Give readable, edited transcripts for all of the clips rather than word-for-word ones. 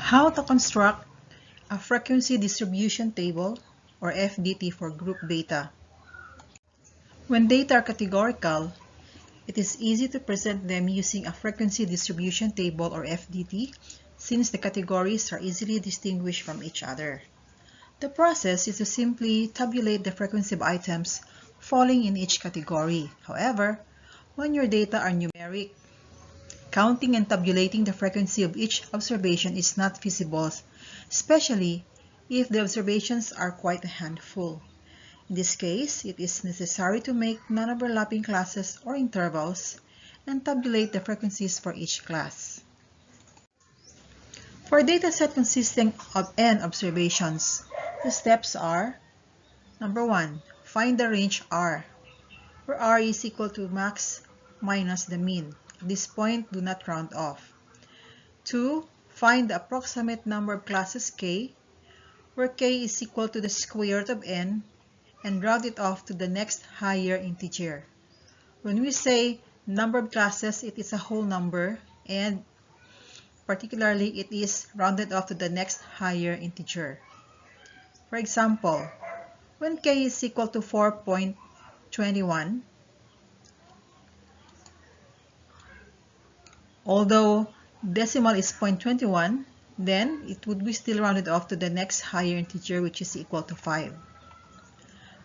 How to construct a frequency distribution table, or FDT for group data. When data are categorical, it is easy to present them using a frequency distribution table, or FDT, since the categories are easily distinguished from each other. The process is to simply tabulate the frequency of items falling in each category. However, when your data are numeric, counting and tabulating the frequency of each observation is not feasible, especially if the observations are quite a handful. In this case, it is necessary to make non-overlapping classes or intervals and tabulate the frequencies for each class. For a dataset consisting of n observations, the steps are: number 1, find the range R, where R is equal to max minus the mean. At this point, do not round off. 2, find the approximate number of classes K, where K is equal to the square root of n, and round it off to the next higher integer. When we say number of classes, it is a whole number, and particularly it is rounded off to the next higher integer. For example, when K is equal to 4.21, although decimal is 0.21, then it would be still rounded off to the next higher integer, which is equal to 5.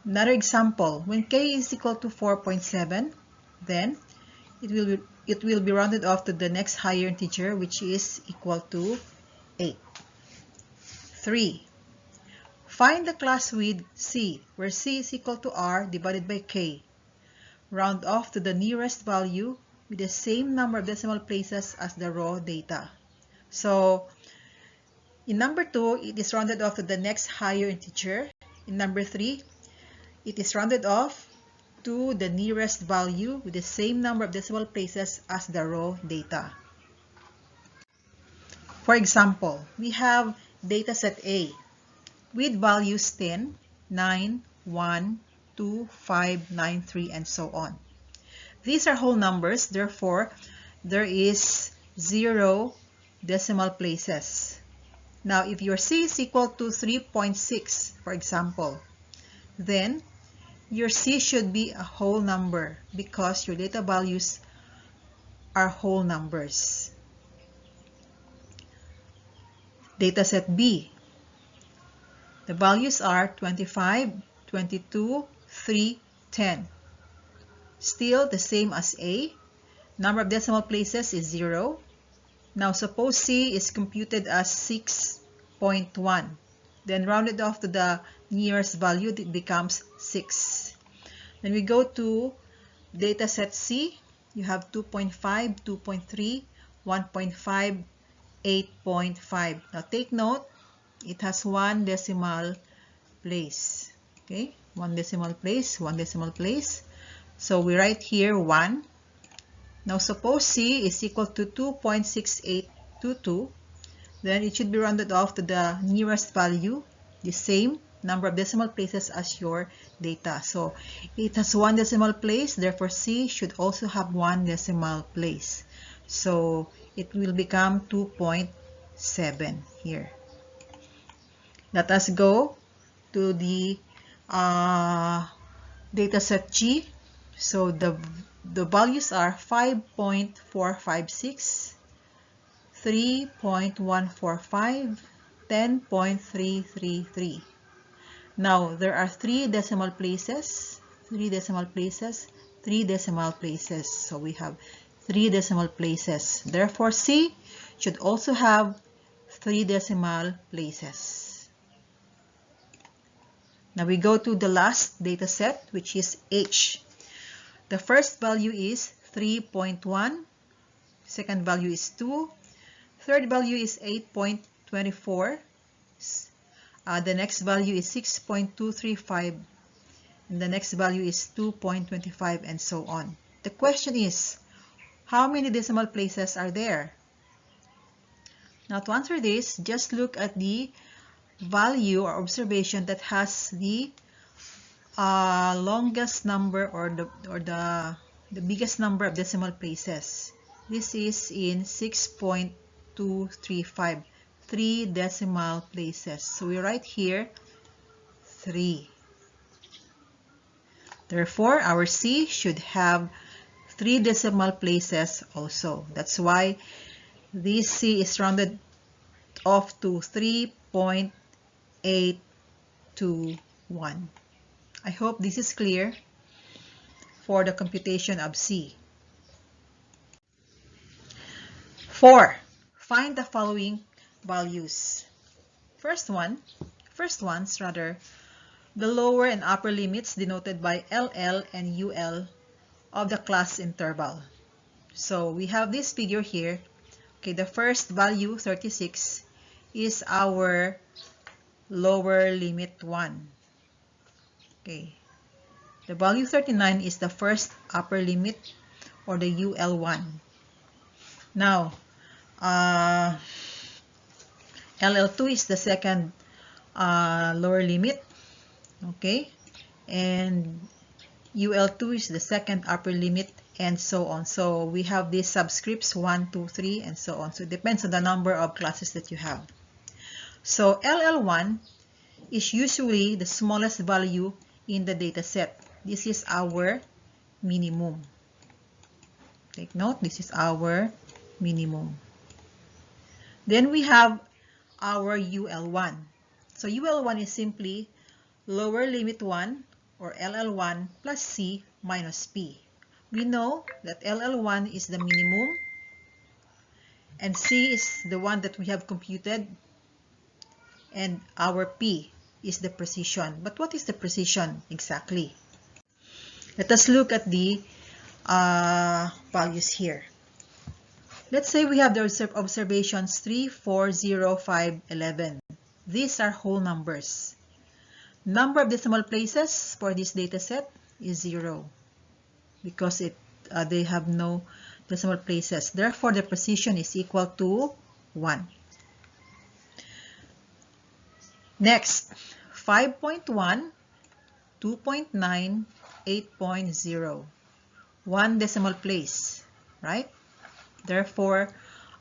Another example, when K is equal to 4.7, then it will be rounded off to the next higher integer, which is equal to 8. 3. Find the class with C, where C is equal to R divided by K. Round off to the nearest value with the same number of decimal places as the raw data. So, in number 2, it is rounded off to the next higher integer. In number 3, it is rounded off to the nearest value with the same number of decimal places as the raw data. For example, we have dataset A with values 10, 9, 1, 2, 5, 9, 3, and so on. These are whole numbers, therefore, there is 0 decimal places. Now, if your C is equal to 3.6, for example, then your C should be a whole number because your data values are whole numbers. Dataset B. The values are 25, 22, 3, 10. Still the same as A. Number of decimal places is 0. Now suppose C is computed as 6.1. Then rounded off to the nearest value, it becomes 6. Then we go to dataset C. You have 2.5, 2.3, 1.5, 8.5. Now take note, it has one decimal place. Okay, one decimal place, one decimal place. So we write here 1. Now suppose C is equal to 2.6822. Then it should be rounded off to the nearest value, the same number of decimal places as your data. So it has one decimal place, therefore C should also have one decimal place. So it will become 2.7 here. Let us go to the dataset G. So the values are 5.456, 3.145, 10.333. Now, there are 3 decimal places, 3 decimal places, 3 decimal places. So we have 3 decimal places. Therefore, C should also have 3 decimal places. Now we go to the last data set, which is H. The first value is 3.1, second value is 2, third value is 8.24, the next value is 6.235, and the next value is 2.25, and so on. The question is, how many decimal places are there? Now to answer this, just look at the value or observation that has the longest number or the biggest number of decimal places. This is in 6.235. 3 decimal places. So we write here 3. Therefore, our C should have 3 decimal places also. That's why this C is rounded off to 3.821. I hope this is clear for the computation of C. 4. Find the following values. First ones, the lower and upper limits denoted by LL and UL of the class interval. So we have this figure here. Okay, the first value, 36, is our lower limit 1. Okay, the value 39 is the first upper limit, or the UL1. Now, LL2 is the second lower limit, okay, and UL2 is the second upper limit, and so on. So we have these subscripts 1, 2, 3, and so on. So it depends on the number of classes that you have. So LL1 is usually the smallest value in the data set. This is our minimum. Take note, this is our minimum. Then we have our UL1. So UL1 is simply lower limit 1, or LL1, plus C minus P. We know that LL1 is the minimum and C is the one that we have computed, and our P is the precision. But what is the precision exactly? Let us look at the values here. Let's say we have the observations 3, 4, 0, 5, 11. These are whole numbers. Number of decimal places for this data set is 0 because they have no decimal places. Therefore, the precision is equal to 1. Next, 5.1, 2.9, 8.0. 1 decimal place, right? Therefore,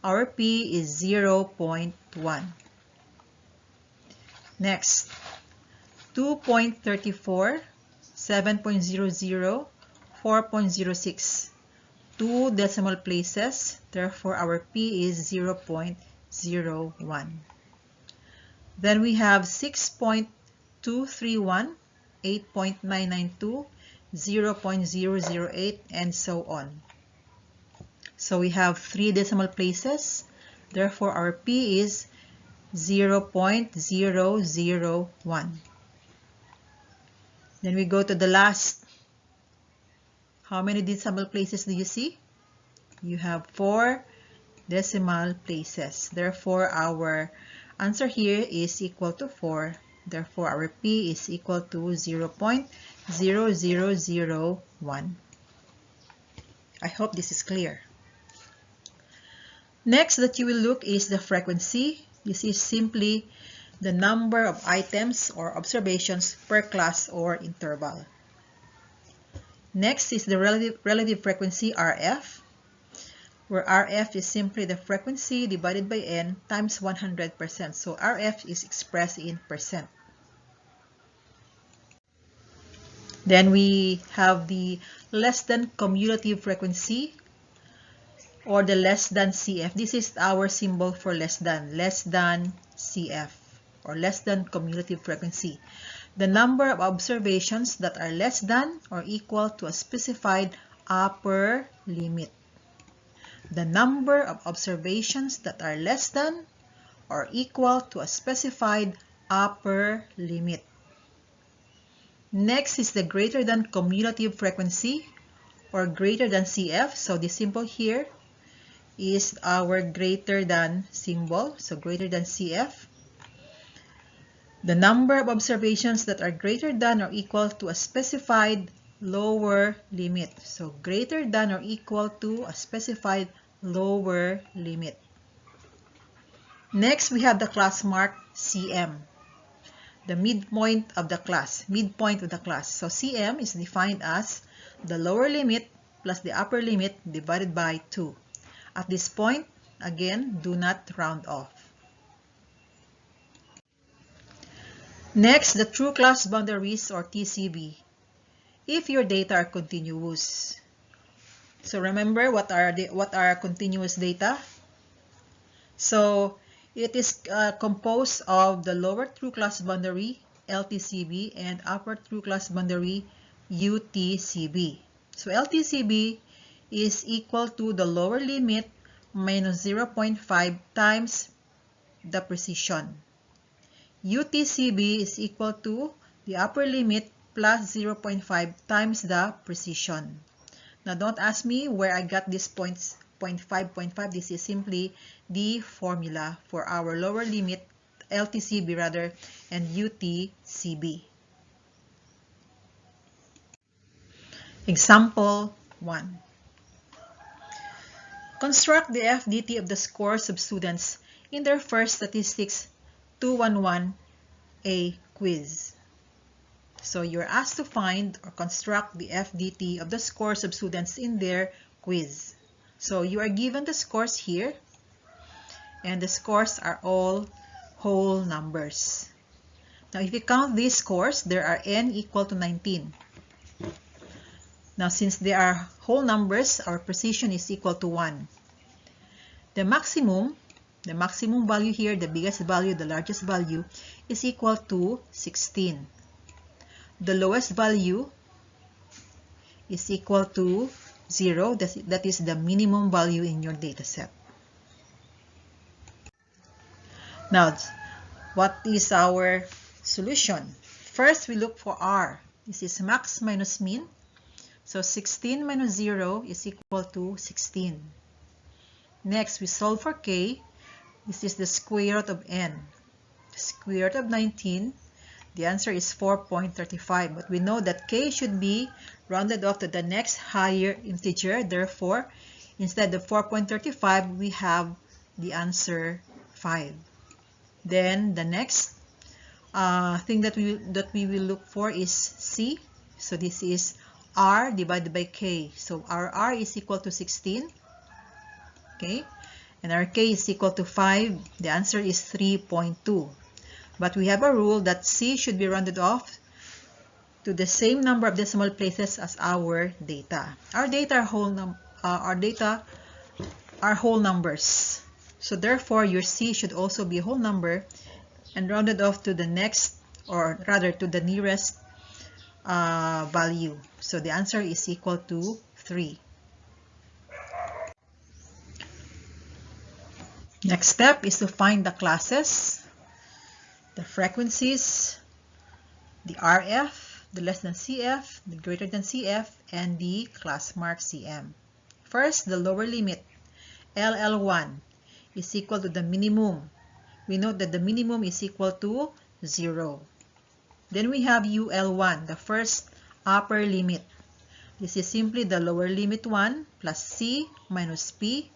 our P is 0.1. Next, 2.34, 7.00, 4.06. 2 decimal places, therefore our P is 0.01. Then we have 6.231, 8.992, 0.008, and so on. So we have 3 decimal places, therefore our P is 0.001. Then we go to the last. How many decimal places do you see? You have 4 decimal places. Therefore, our answer here is equal to 4. Therefore, our P is equal to 0.0001. I hope this is clear. Next that you will look is the frequency. This is simply the number of items or observations per class or interval. Next is the relative frequency, RF, where RF is simply the frequency divided by N times 100%. So RF is expressed in percent. Then we have the less than cumulative frequency, or the less than CF. This is our symbol for less than CF, or less than cumulative frequency. The number of observations that are less than or equal to a specified upper limit. The number of observations that are less than or equal to a specified upper limit. Next is the greater than cumulative frequency, or greater than CF. So the symbol here is our greater than symbol, so greater than CF. The number of observations that are greater than or equal to a specified lower limit. So greater than or equal to a specified lower limit. Next, we have the class mark CM, the midpoint of the class. So CM is defined as the lower limit plus the upper limit divided by 2. At this point, again, do not round off. Next, the true class boundaries or TCB. If your data are continuous. So remember what are continuous data? So it is composed of the lower true class boundary LTCB and upper true class boundary UTCB. So LTCB is equal to the lower limit minus 0.5 times the precision. UTCB is equal to the upper limit plus 0.5 times the precision. Now don't ask me where I got this 0.5. This is simply the formula for our lower limit LTCB rather and UTCB. Example 1. Construct the FDT of the scores of students in their first statistics 211A quiz. So you're asked to find or construct the FDT of the scores of students in their quiz. So you are given the scores here, and the scores are all whole numbers. Now if you count these scores, there are n equal to 19. Now since they are whole numbers, our precision is equal to 1. The maximum value here, the biggest value, the largest value, is equal to 16. The lowest value is equal to 0. That is the minimum value in your data set. Now, what is our solution? First, we look for R. This is max minus min. So 16 minus 0 is equal to 16. Next, we solve for K. This is the square root of n. The square root of 19. The answer is 4.35, but we know that K should be rounded off to the next higher integer. Therefore, instead of 4.35, we have the answer 5. Then the next thing that we will look for is C. So this is R divided by K. So our R is equal to 16. Okay, and our K is equal to 5. The answer is 3.2. But we have a rule that C should be rounded off to the same number of decimal places as our data. Our data are whole numbers. So therefore, your C should also be a whole number and rounded off to the next, or rather to the nearest value. So the answer is equal to 3. Next step is to find the classes, the frequencies, the RF, the less than CF, the greater than CF, and the class mark CM. First, the lower limit, LL1, is equal to the minimum. We note that the minimum is equal to 0. Then we have UL1, the first upper limit. This is simply the lower limit 1 plus C minus P.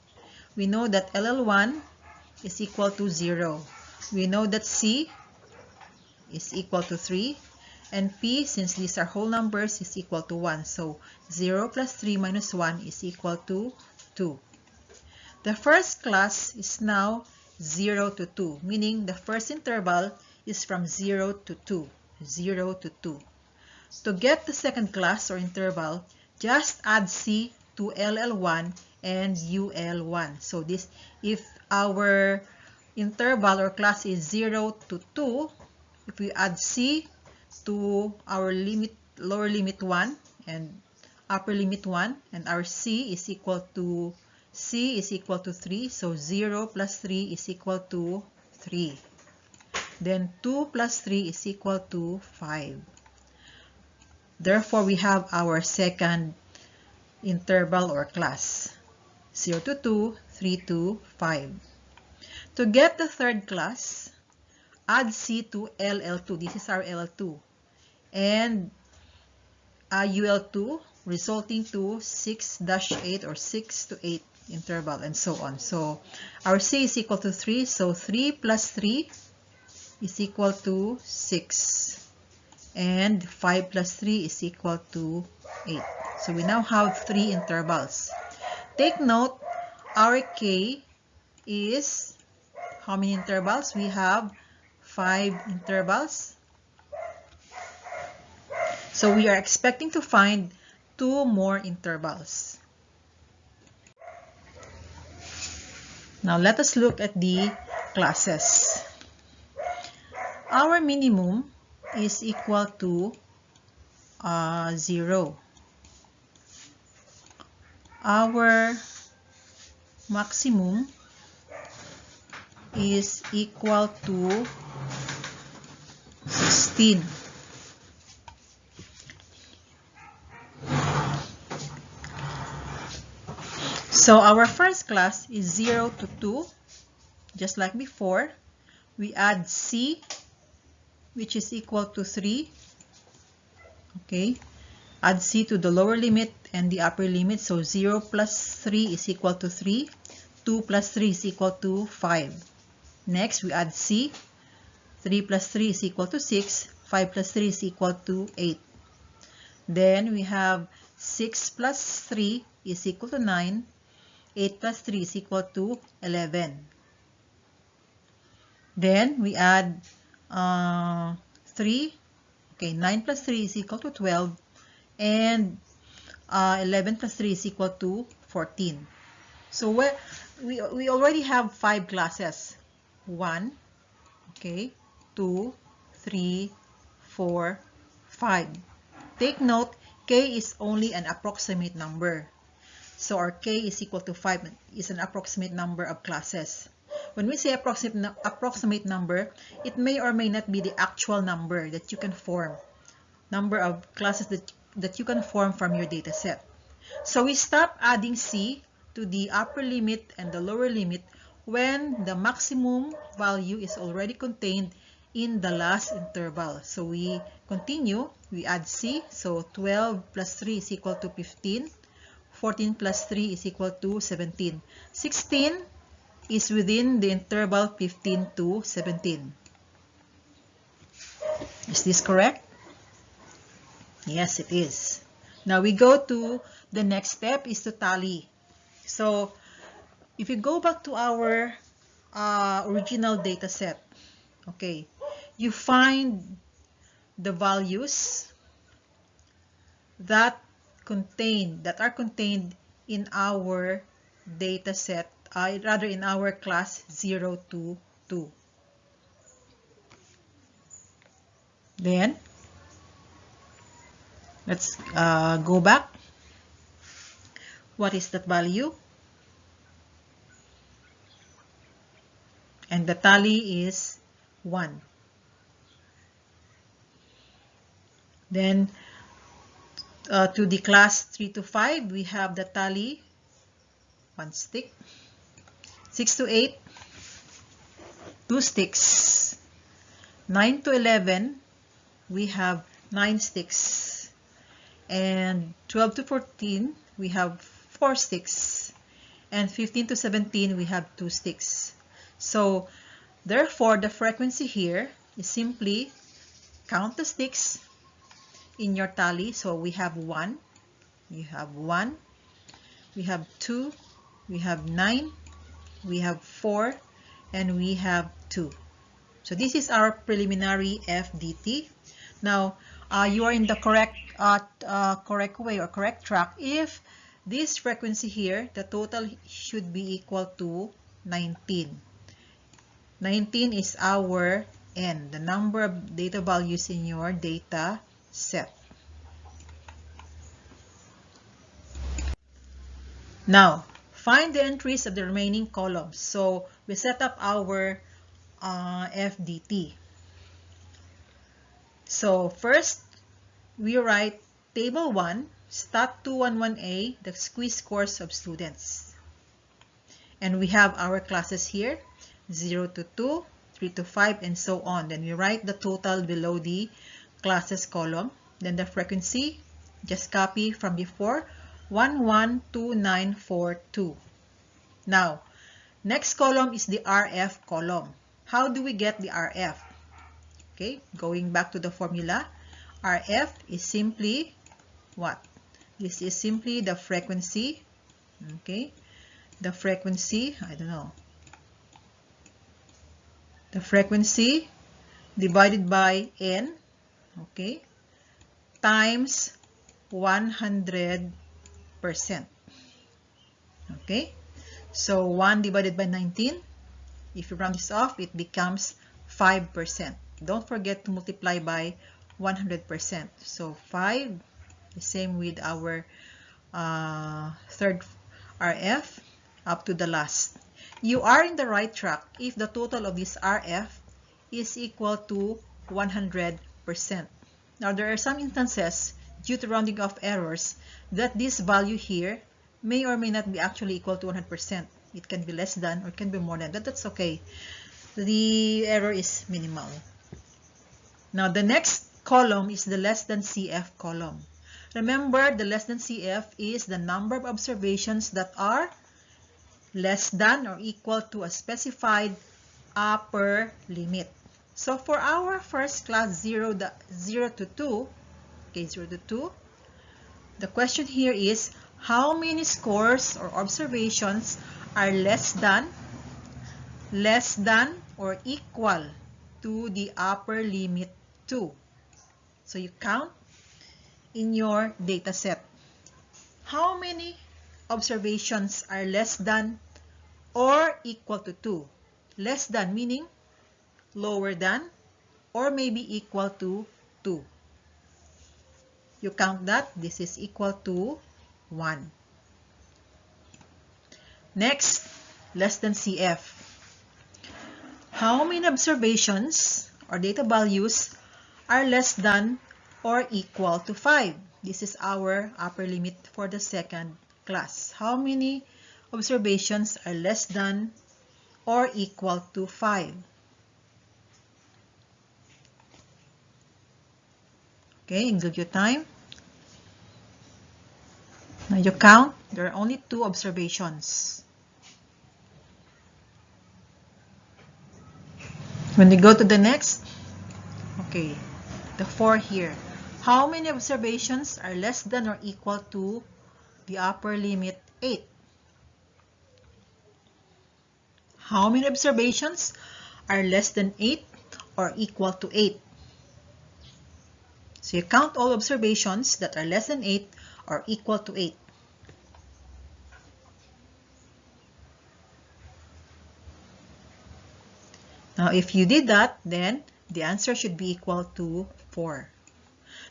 We know that LL1 is equal to 0. We know that C is equal to 3, and P, since these are whole numbers, is equal to 1. So 0 plus 3 minus 1 is equal to 2. The first class is now 0 to 2, meaning the first interval is from 0 to 2. 0 to 2. To get the second class or interval, just add C to LL1 and UL1. So this, if our interval or class is 0 to 2, if we add C to our limit, lower limit 1 and upper limit 1, and our C is equal to 3, so 0 plus 3 is equal to 3. Then 2 plus 3 is equal to 5. Therefore, we have our second interval or class, 0 to 2, 3 to 5. To get the third class, add C to LL2. This is our LL2. And UL2, resulting to 6-8 or 6 to 8 interval, and so on. So our C is equal to 3. So 3 plus 3 is equal to 6. And 5 plus 3 is equal to 8. So we now have 3 intervals. Take note, our K is how many intervals? We have 5 intervals. So we are expecting to find 2 more intervals. Now let us look at the classes. Our minimum is equal to 0. Our maximum is equal to 16. So our first class is 0 to 2, just like before. We add C, which is equal to 3. Okay, add C to the lower limit and the upper limit. So 0 plus 3 is equal to 3. 2 plus 3 is equal to 5. Next, we add C. 3 plus 3 is equal to 6. 5 plus 3 is equal to 8. Then we have 6 plus 3 is equal to 9. 8 plus 3 is equal to 11. Then we add 3. Okay, 9 plus 3 is equal to 12. And 11 plus 3 is equal to 14. So we already have 5 classes. 1, okay, 2, 3, 4, 5. Take note, K is only an approximate number. So our K is equal to 5 is an approximate number of classes. When we say approximate number, it may or may not be the actual number that you can form. Number of classes that you can form from your data set. So we stop adding C to the upper limit and the lower limit when the maximum value is already contained in the last interval. So we continue, we add C, so 12 plus 3 is equal to 15. 14 plus 3 is equal to 17. 16 is within the interval 15 to 17. Is this correct? Yes, it is. Now we go to the next step is to tally. So if you go back to our original data set, okay, you find the values that are contained in our data set, rather in our class 0 to 2. Then let's go back. What is that value? And the tally is 1. Then to the class 3 to 5, we have the tally 1 stick. 6 to 8, 2 sticks. 9 to 11, we have 9 sticks. And 12 to 14, we have 4 sticks. And 15 to 17, we have 2 sticks. So therefore, the frequency here is simply count the sticks in your tally. So we have 1, we have 1, we have 2, we have 9, we have 4, and we have 2. So this is our preliminary FDT. Now you are in the correct way or correct track if this frequency here, the total should be equal to 19. 19 is our N, the number of data values in your data set. Now, find the entries of the remaining columns. So we set up our FDT. So first, we write table 1, stat 211A, the quiz scores of students. And we have our classes here, 0 to 2, 3 to 5, and so on. Then we write the total below the classes column. Then the frequency, just copy from before, 112942. Now, next column is the RF column. How do we get the RF? Okay, going back to the formula, RF is simply what? This is simply the frequency, okay? The frequency, I don't know. The frequency divided by N, okay, times 100%. Okay, so 1 divided by 19, if you round this off, it becomes 5%. Don't forget to multiply by 100%. So 5, the same with our third RF up to the last. You are in the right track if the total of this RF is equal to 100%. Now, there are some instances due to rounding off errors that this value here may or may not be actually equal to 100%. It can be less than or it can be more than that. That's okay. The error is minimal. Now, the next column is the less than CF column. Remember, the less than CF is the number of observations that are less than or equal to a specified upper limit. So for our first class 0 to 2, okay, 0 to 2, the question here is how many scores or observations are less than or equal to the upper limit 2. So you count in your data set. How many observations are less than or equal to 2? Less than meaning lower than or maybe equal to 2. You count that. This is equal to 1. Next, less than CF. How many observations or data values are less than or equal to 5? This is our upper limit for the second class. How many observations are less than or equal to 5? Okay, include your time. Now you count. There are only 2 observations. When we go to the next, okay, the 4 here. How many observations are less than or equal to the upper limit 8? How many observations are less than 8 or equal to 8? So you count all observations that are less than 8 or equal to 8. Now, if you did that, then the answer should be equal to 4.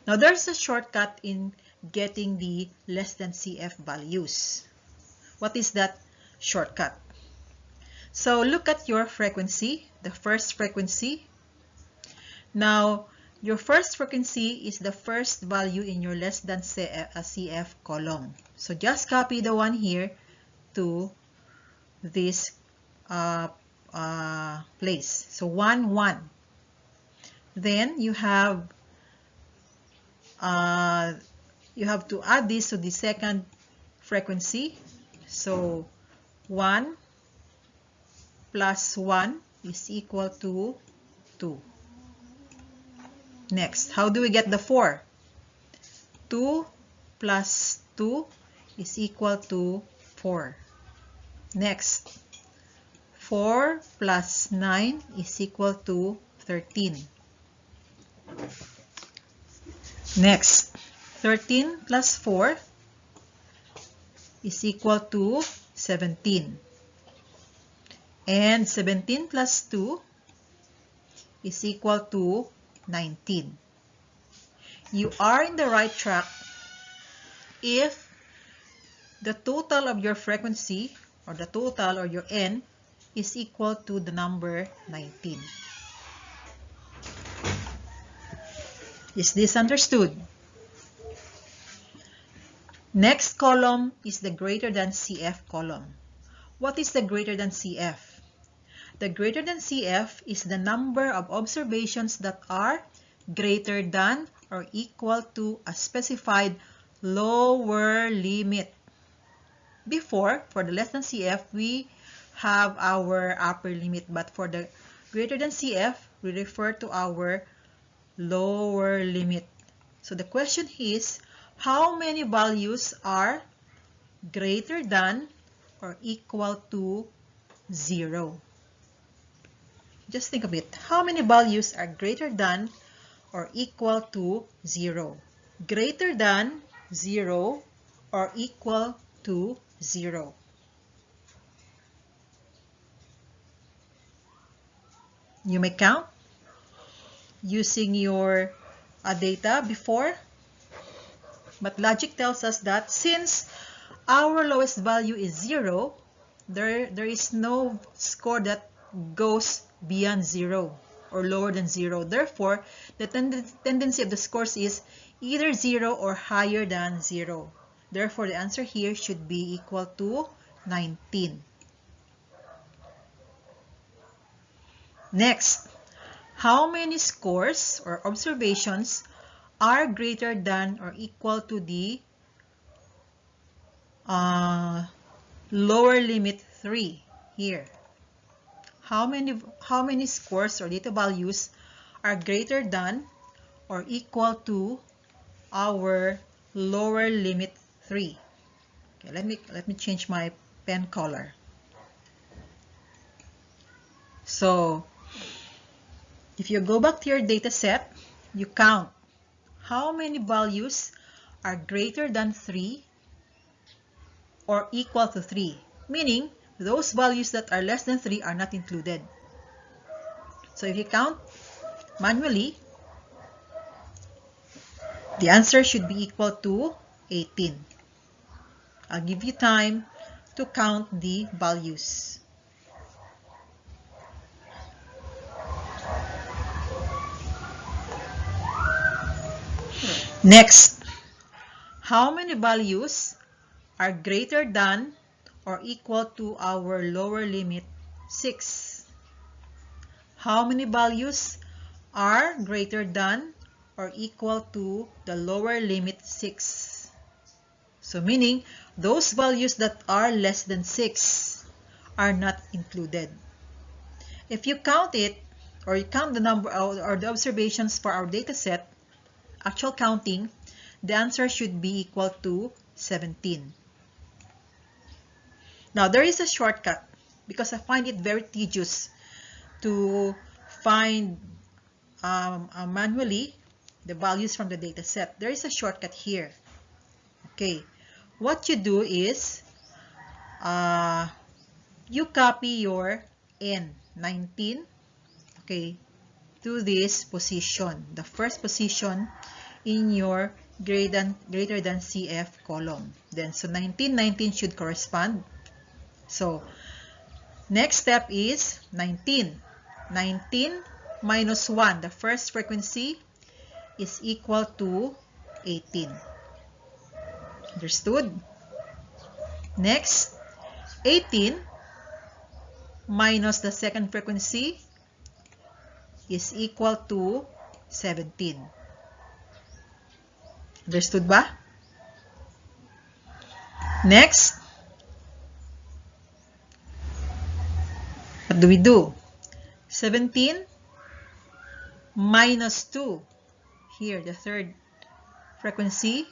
Now, there's a shortcut in getting the less than CF values. What is that shortcut? So, look at your frequency, the first frequency. Now, your first frequency is the first value in your less than CF column. So, just copy the one here to this place. So 1, 1. Then you have to add this to the second frequency. So 1 plus 1 is equal to 2. Next, how do we get the 4? 2 plus 2 is equal to 4. Next, 4 plus 9 is equal to 13. Next, 13 plus 4 is equal to 17. And 17 plus 2 is equal to 19. You are in the right track if the total of your frequency or the total or your n is equal to the number 19. Is this understood? Next column is the greater than CF column. What is the greater than CF? The greater than CF is the number of observations that are greater than or equal to a specified lower limit. Before, for the less than CF, we have our upper limit, but for the greater than CF, we refer to our lower limit. So the question is, how many values are greater than or equal to 0? Just think of it. How many values are greater than or equal to 0? greater than 0 or equal to 0. You may count using your data before, but logic tells us that since our lowest value is 0, there is no score that goes beyond 0 or lower than 0. Therefore, the tendency of the scores is either 0 or higher than 0. Therefore, the answer here should be equal to 19. Next, how many scores or observations are greater than or equal to the lower limit 3 here? How many scores or data values are greater than or equal to our lower limit 3? Okay, let me change my pen color. So if you go back to your data set, you count how many values are greater than 3 or equal to 3, meaning those values that are less than 3 are not included. So if you count manually, the answer should be equal to 18. I'll give you time to count the values. Next, how many values are greater than or equal to our lower limit 6? How many values are greater than or equal to the lower limit 6? So meaning those values that are less than 6 are not included. If you count it, or you count the number or the observations for our data set, actual counting, the answer should be equal to 17. Now there is a shortcut because I find it very tedious to find manually the values from the data set. There is a shortcut here. Okay, what you do is you copy your N, 19, okay, to this position, the first position in your greater than CF column. Then, so 19 should correspond. So, next step is 19. 19 minus 1, the first frequency, is equal to 18. Understood? Next, 18 minus the second frequency is equal to 17. Understood ba? Next, what do we do? 17 minus 2, here the third frequency,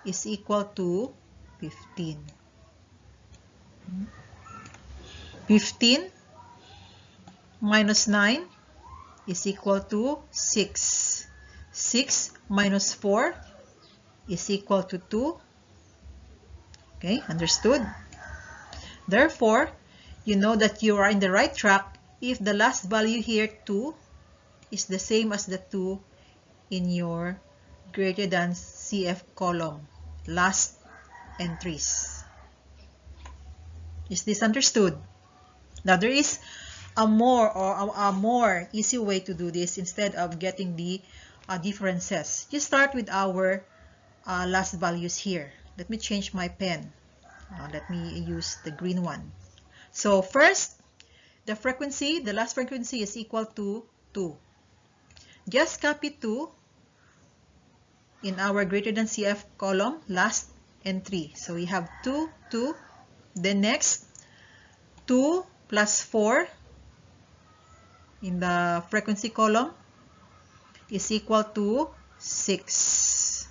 is equal to 15. 15 minus 9 is equal to 6. 6 minus 4 is equal to 2. Okay, understood? Therefore, you know that you are in the right track if the last value here, 2, is the same as the 2 in your greater than CF column, last entries. Is this understood? Now, there is a more easy way to do this instead of getting the differences. Just start with our last values here. Let me change my pen. Let me use the green one. So first, the frequency, the last frequency is equal to 2. Just copy 2 in our greater than CF column, last entry. So we have 2, 2. Then next, 2 plus 4 in the frequency column is equal to 6.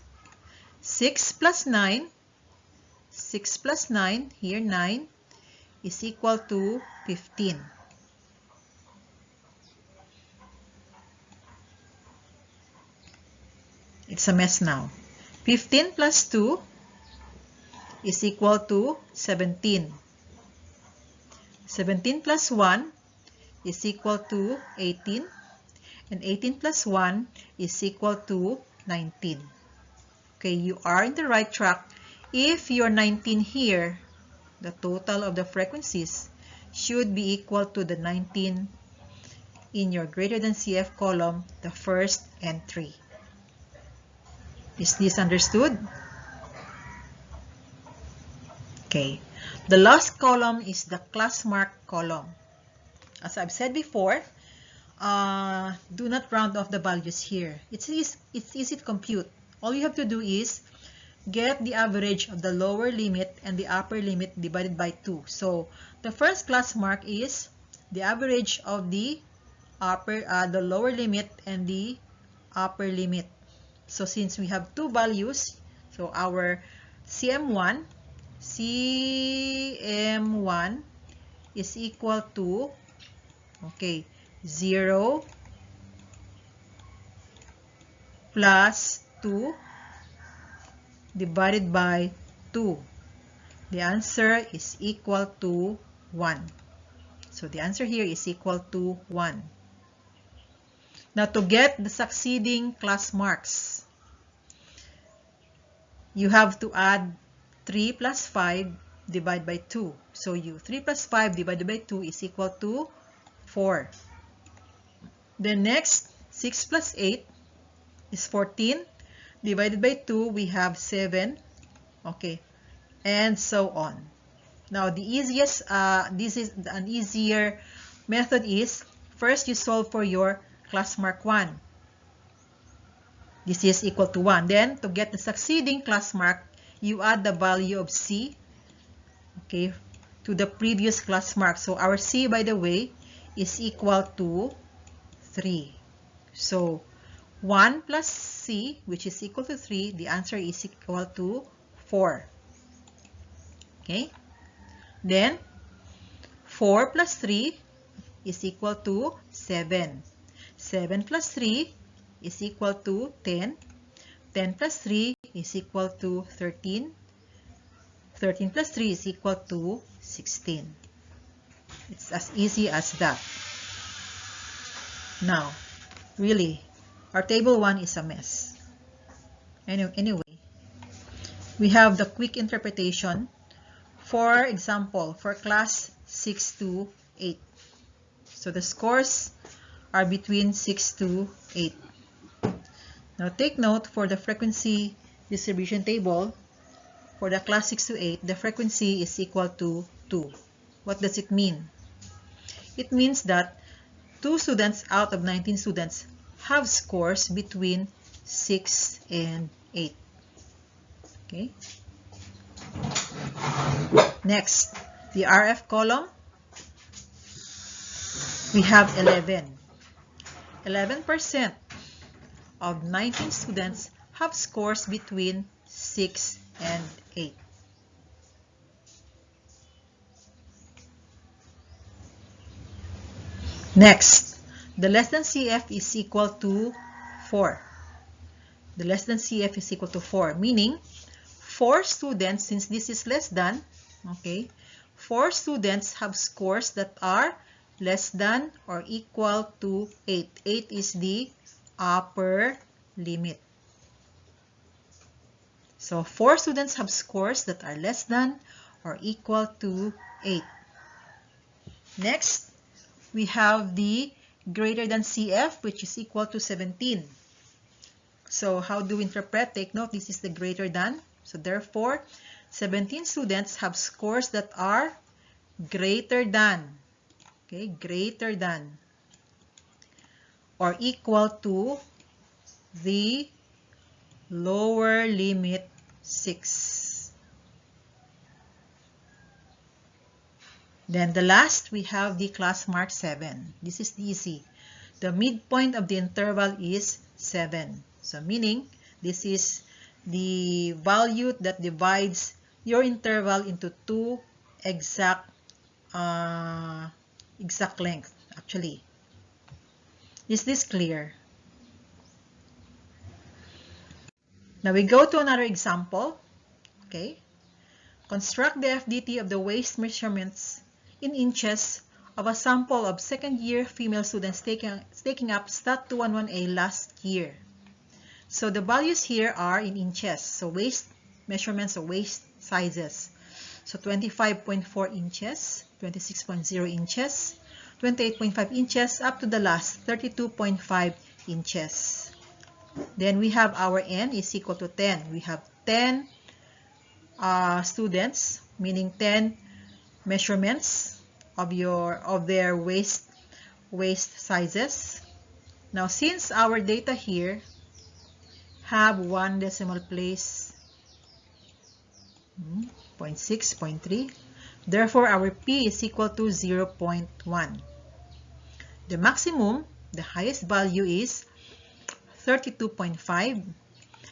6 plus 9, 6 plus 9, here 9, is equal to 15. It's a mess now. 15 plus 2 is equal to 17. 17 plus 1 is equal to 18. And 18 plus 1 is equal to 19. Okay, you are in the right track. If your 19 here, the total of the frequencies should be equal to the 19 in your greater than CF column, the first entry. Is this understood? Okay. The last column is the class mark column. As I've said before, do not round off the values here. It's easy to compute. All you have to do is get the average of the lower limit and the upper limit divided by 2. So the first class mark is the average of the lower limit and the upper limit. So since we have two values, so our CM1 is equal to, okay, 0 plus 2 divided by 2. The answer is equal to 1. So the answer here is equal to 1. Now to get the succeeding class marks, you have to add 3 plus 5 divided by 2. So 3 plus 5 divided by 2 is equal to 4. Then next, 6 plus 8 is 14. Divided by 2, we have 7. Okay, and so on. Now the easiest, this is an easier method is, first you solve for your class mark 1. This is equal to 1. Then to get the succeeding class mark, you add the value of C, okay, to the previous class mark. So our C, by the way, is equal to 3. So 1 plus C, which is equal to 3, the answer is equal to 4. Okay? Then 4 plus 3 is equal to 7. 7 plus 3 is equal to 10. 10 plus 3 is equal to 13. 13 plus 3 is equal to 16. It's as easy as that. Now, really, our table 1 is a mess. Anyway, we have the quick interpretation. For example, for class 6 to 8. So the scores are between 6 to 8. Now take note, for the frequency distribution table, for the class 6 to 8, the frequency is equal to 2. What does it mean? It means that 2 students out of 19 students have scores between 6 and 8. Okay. Next, the RF column, we have 11. 11% of 19 students have scores between 6 and 8. Next, the less than CF is equal to 4. The less than CF is equal to 4, meaning 4 students, since this is less than, okay, 4 students have scores that are less than or equal to 8. 8 is the upper limit. So 4 students have scores that are less than or equal to 8. Next, we have the greater than CF, which is equal to 17. So how do we interpret? Take note, this is the greater than. So therefore, 17 students have scores that are greater than, okay, greater than or equal to the lower limit 6. Then the last, we have the class mark 7. This is easy. The midpoint of the interval is 7. So meaning, this is the value that divides your interval into two exact length, actually. Is this clear? Now we go to another example. Okay. Construct the FDT of the waist measurements in inches of a sample of second-year female students taking up Stat 211A last year. So the values here are in inches. So waist measurements or waist sizes. So 25.4 inches, 26.0 inches, 28.5 inches, up to the last 32.5 inches. Then we have our N is equal to 10. We have 10 students, meaning 10 measurements of their waist sizes. Now, since our data here have one decimal place, 0.6, 0.3, therefore our P is equal to 0.1. The maximum, the highest value is 32.5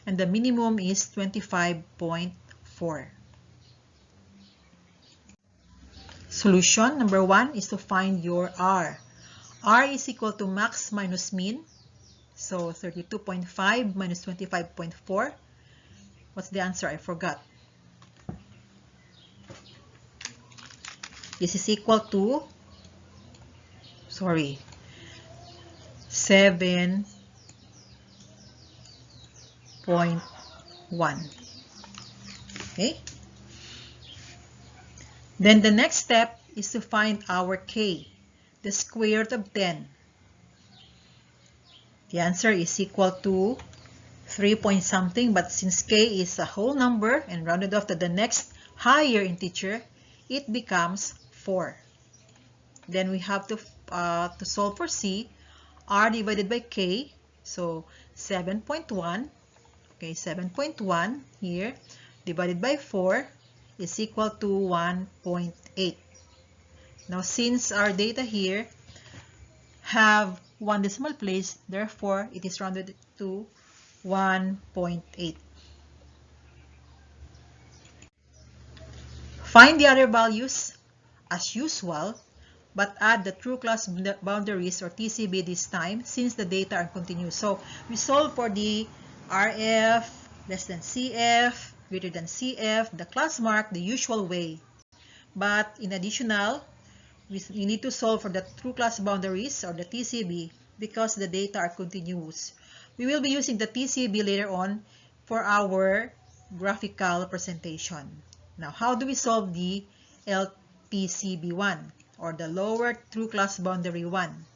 and the minimum is 25.4. Solution number 1 is to find your R. R is equal to max minus mean. So 32.5 minus 25.4. What's the answer? I forgot. This is equal to, 7.1. Okay. Then the next step is to find our K, the square root of 10. The answer is equal to 3 point something, but since K is a whole number and rounded off to the next higher integer, it becomes 4. Then we have to solve for C. R divided by K, so 7.1. Okay, 7.1 here divided by 4 is equal to 1.8. Now, since our data here have one decimal place, therefore it is rounded to 1.8. Find the other values as usual, but add the true class boundaries or TCB this time since the data are continuous. So we solve for the RF less than CF, greater than CF, the class mark, the usual way. But in additional, we need to solve for the true class boundaries or the TCB because the data are continuous. We will be using the TCB later on for our graphical presentation. Now, how do we solve the LTCB1 or the lower true class boundary 1?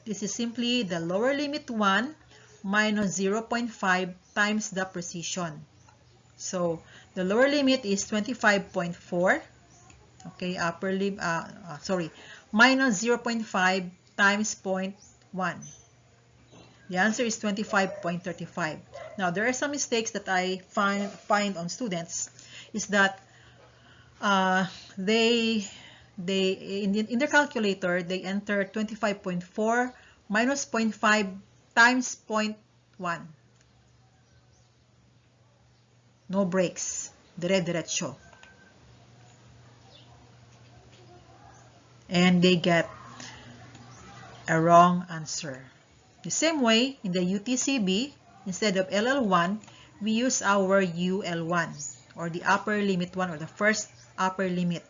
This is simply the lower limit 1 minus 0.5 times the precision. So, the lower limit is 25.4. Okay, minus 0.5 times 0.1. The answer is 25.35. Now, there are some mistakes that I find on students is that in their calculator, they enter 25.4 minus 0.5 times 0.1. No breaks. Dire-diretso. And they get a wrong answer. The same way, in the UTCB, instead of LL1, we use our UL1 or the upper limit 1 or the first upper limit.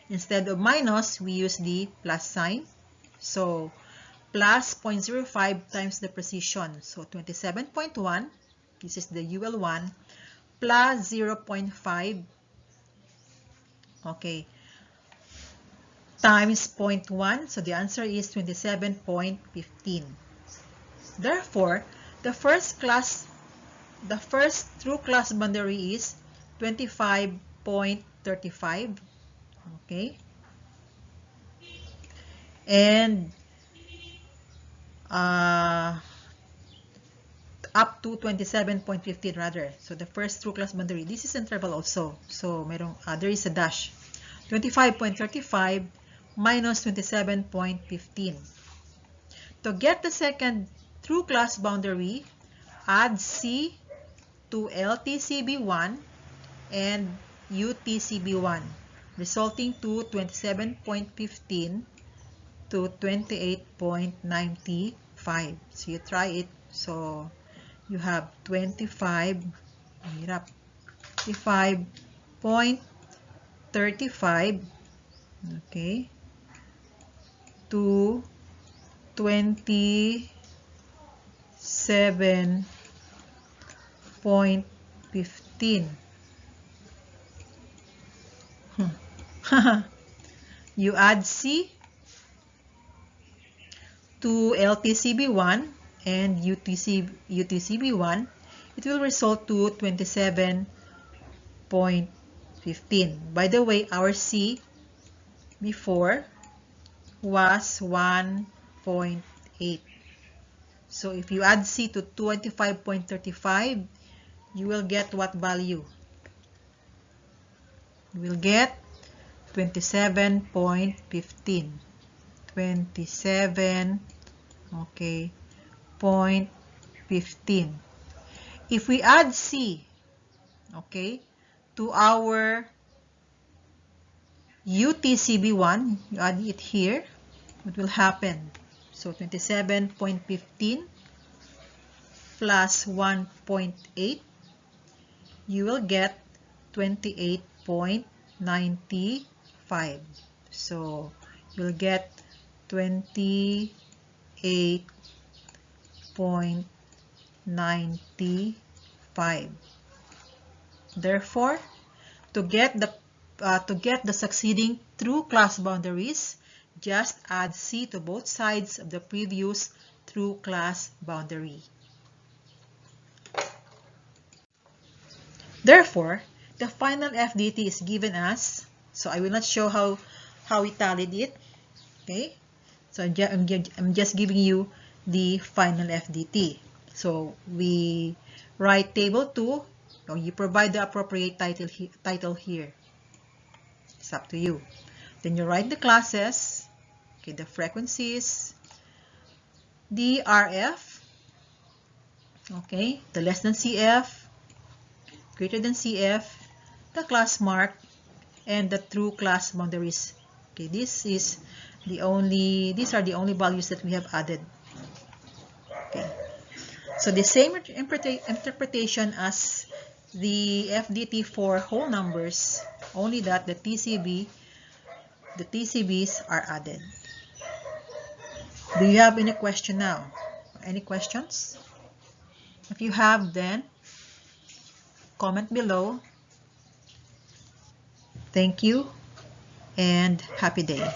Instead of minus, we use the plus sign. So, plus 0.05 times the precision. So, 27.1, this is the UL1, plus 0.5, okay, times 0.1. So, the answer is 27.15. Therefore, the first true class boundary is 25.35. Okay. And up to 27.15 rather. So the first true class boundary. This is interval also. So there is a dash. 25.35 minus 27.15. To get the second true class boundary, add C to LTCB1 and UTCB1, resulting to 27.15 to 28.95. So you try it. So you have 25.15 Hirap. 55.35, okay, to 27.15. You add C to LTCB1 and UTCB1, it will result to 27.15. By the way, our C before was 1.8. So if you add C to 25.35, you will get what value? You will get 27.15. 27, okay, 0.15. If we add C, okay, to our UTCB1, you add it here, what will happen? So 27.15 plus 1.8, you will get 28.95. So you'll get 28.95. Therefore, to get the succeeding true class boundaries, just add C to both sides of the previous true class boundary. Therefore, the final FDT is given as, so I will not show how we tallied it, okay? So I'm just giving you the final FDT. So we write table 2, or you provide the appropriate title here. It's up to you. Then you write the classes, okay, the frequencies, the RF, okay, the less than CF, greater than CF, the class mark, and the true class boundaries. Okay, these are the only values that we have added. Okay, so the same interpretation as the FDT for whole numbers, only that the TCBs are added. Do you have any question now? Any questions? If you have, then comment below. Thank you and happy day.